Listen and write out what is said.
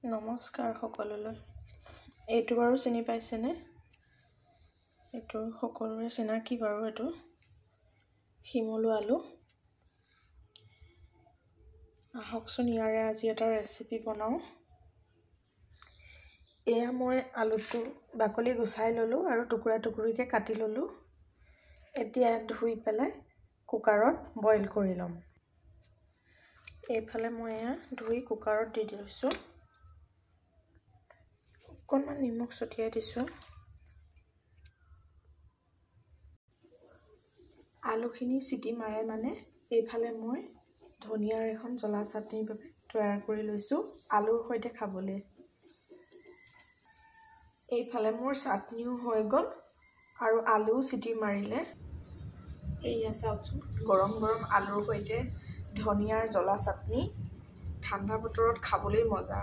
নমস্কাৰ সকলোলৈ। এইটো বাৰু চিনি পাইছেনে? এইটো সকলোৰে চিনাকি বাৰু। এইটো শিমলু আলু। আহকচোন ইয়াৰে আজি এটা ৰেচিপি বনাওঁ। এয়া মই আলুটো বাকলি গুচাই ল'লোঁ আৰু টুকুৰা টুকুৰিকৈ কাটি ল'লোঁ। এতিয়া ধুই পেলাই কুকাৰত বইল কৰি ল'ম। এইফালে মই এয়া ধুই কুকাৰত দি দিছোঁ। অকণমান নিমখ ছটিয়াই দিছোঁ। আলুখিনি চিটি মাৰে মানে এইফালে মই ধনিয়াৰ এখন জ্বলা চাটনিৰ বাবে তৈয়াৰ কৰি লৈছোঁ আলুৰ সৈতে খাবলৈ। এইফালে মোৰ চাটনিও হৈ গ'ল আৰু আলুও চিটি মাৰিলে। এইয়া চাওকচোন, গৰম গৰম আলুৰ সৈতে ধনিয়াৰ জ্বলা চাটনি। ঠাণ্ডা বতৰত খাবলৈ মজা।